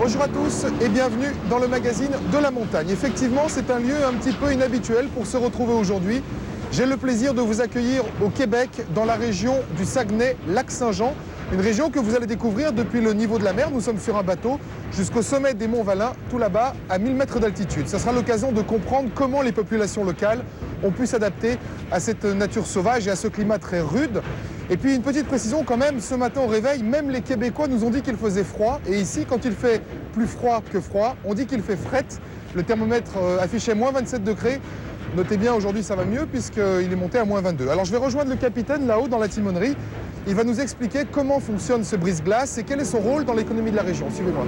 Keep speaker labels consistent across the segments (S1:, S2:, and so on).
S1: Bonjour à tous et bienvenue dans le magazine de la montagne. Effectivement, c'est un lieu un petit peu inhabituel pour se retrouver aujourd'hui. J'ai le plaisir de vous accueillir au Québec, dans la région du Saguenay-Lac-Saint-Jean, une région que vous allez découvrir depuis le niveau de la mer. Nous sommes sur un bateau jusqu'au sommet des monts Valin, tout là-bas, à 1000 mètres d'altitude. Ça sera l'occasion de comprendre comment les populations locales ont pu s'adapter à cette nature sauvage et à ce climat très rude. Et puis une petite précision quand même, ce matin au réveil, même les Québécois nous ont dit qu'il faisait froid. Et ici, quand il fait plus froid que froid, on dit qu'il fait fret. Le thermomètre affichait moins 27 degrés. Notez bien, aujourd'hui ça va mieux puisqu'il est monté à moins 22. Alors je vais rejoindre le capitaine là-haut dans la timonerie. Il va nous expliquer comment fonctionne ce brise-glace et quel est son rôle dans l'économie de la région. Suivez-moi.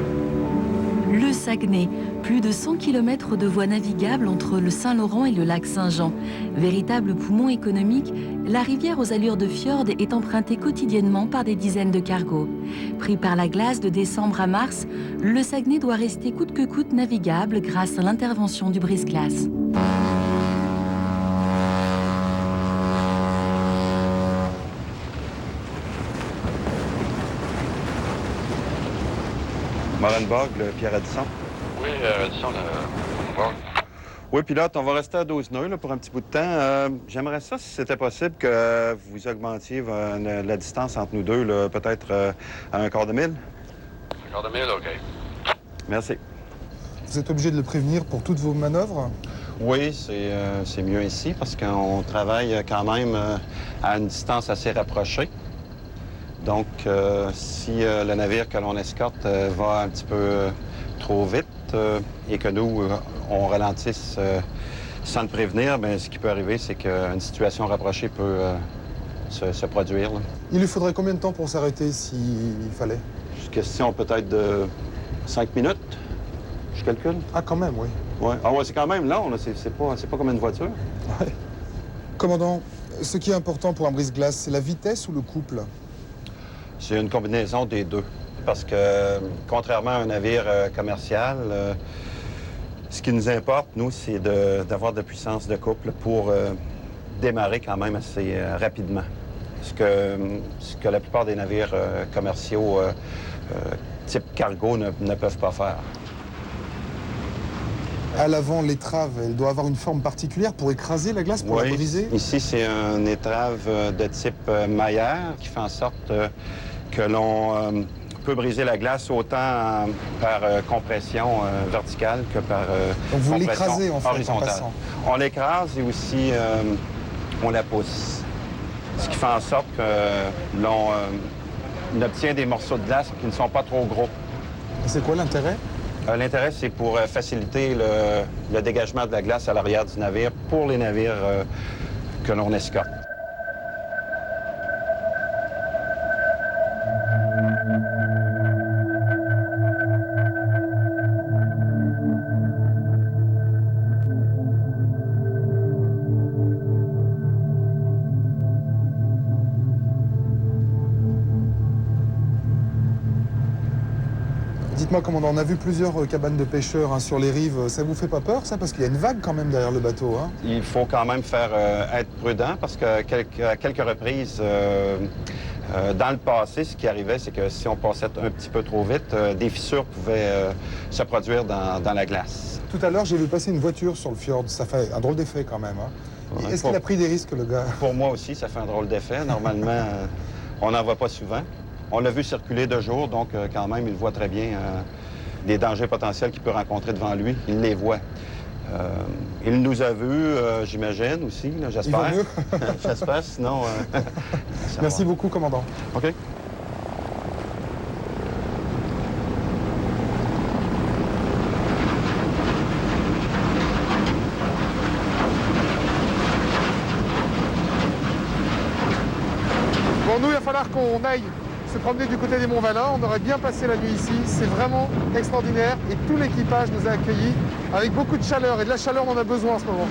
S2: Le Saguenay, plus de 100 km de voies navigables entre le Saint-Laurent et le lac Saint-Jean. Véritable poumon économique, la rivière aux allures de fjord est empruntée quotidiennement par des dizaines de cargos. Pris par la glace de décembre à mars, le Saguenay doit rester coûte que coûte navigable grâce à l'intervention du brise-glace.
S3: Morenborg, le Pierre Addison.
S4: Oui, Addison, Morenborg.
S3: Oui, pilote, on va rester à 12 nœuds là, pour un petit bout de temps. J'aimerais ça, si c'était possible, que vous augmentiez la distance entre nous deux, peut-être à un quart de mille.
S4: Un quart de mille, OK.
S3: Merci.
S1: Vous êtes obligé de le prévenir pour toutes vos manœuvres?
S3: Oui, c'est mieux ici parce qu'on travaille quand même à une distance assez rapprochée. Donc, si le navire que l'on escorte va un petit peu trop vite et que nous, on ralentisse sans le prévenir, bien, ce qui peut arriver, c'est qu'une situation rapprochée peut se produire. Là.
S1: Il lui faudrait combien de temps pour s'arrêter s'il fallait?
S3: Une question peut-être de 5 minutes, je calcule.
S1: Ah, quand même, oui.
S3: Ouais. Ah ouais, c'est quand même long, là. C'est pas comme une voiture.
S1: Ouais. Commandant, ce qui est important pour un brise-glace, c'est la vitesse ou le couple?
S3: C'est une combinaison des deux. Parce que, contrairement à un navire commercial, ce qui nous importe, nous, c'est d'avoir de puissance de couple pour démarrer quand même assez rapidement. Ce que la plupart des navires commerciaux type cargo ne peuvent pas faire.
S1: À l'avant, l'étrave, elle doit avoir une forme particulière pour écraser la glace, pour la briser?
S3: Ici, c'est une étrave de type maillère qui fait en sorte que l'on peut briser la glace autant par compression verticale que par
S1: Donc vous
S3: compression
S1: l'écrasez en fait
S3: horizontale.
S1: en passant?
S3: On l'écrase et aussi on la pousse. Ce qui fait en sorte que l'on obtient des morceaux de glace qui ne sont pas trop gros.
S1: C'est quoi l'intérêt?
S3: L'intérêt, c'est pour faciliter le dégagement de la glace à l'arrière du navire pour les navires que l'on escorte.
S1: Dites-moi, commandant, on a vu plusieurs cabanes de pêcheurs sur les rives. Ça vous fait pas peur, ça? Parce qu'il y a une vague quand même derrière le bateau. Hein?
S3: Il faut quand même être prudent parce qu'à quelques reprises, dans le passé, ce qui arrivait, c'est que si on passait un petit peu trop vite, des fissures pouvaient se produire dans la glace.
S1: Tout à l'heure, j'ai vu passer une voiture sur le fjord. Ça fait un drôle d'effet quand même. Hein?
S3: Ouais,
S1: Est-ce qu'il a pris des risques, le gars?
S3: Pour moi aussi, ça fait un drôle d'effet. Normalement, on n'en voit pas souvent. On l'a vu circuler de jour, donc quand même, il voit très bien les dangers potentiels qu'il peut rencontrer devant lui. Il les voit. Il nous a vus, j'imagine, aussi, j'espère.
S1: Il va mieux?
S3: J'espère, sinon...
S1: Merci beaucoup, commandant.
S3: OK.
S1: Bon, nous, il va falloir qu'on aille se promener du côté des monts Valin. On aurait bien passé la nuit ici. C'est vraiment extraordinaire. Et tout l'équipage nous a accueillis avec beaucoup de chaleur. Et de la chaleur, on en a besoin en ce moment.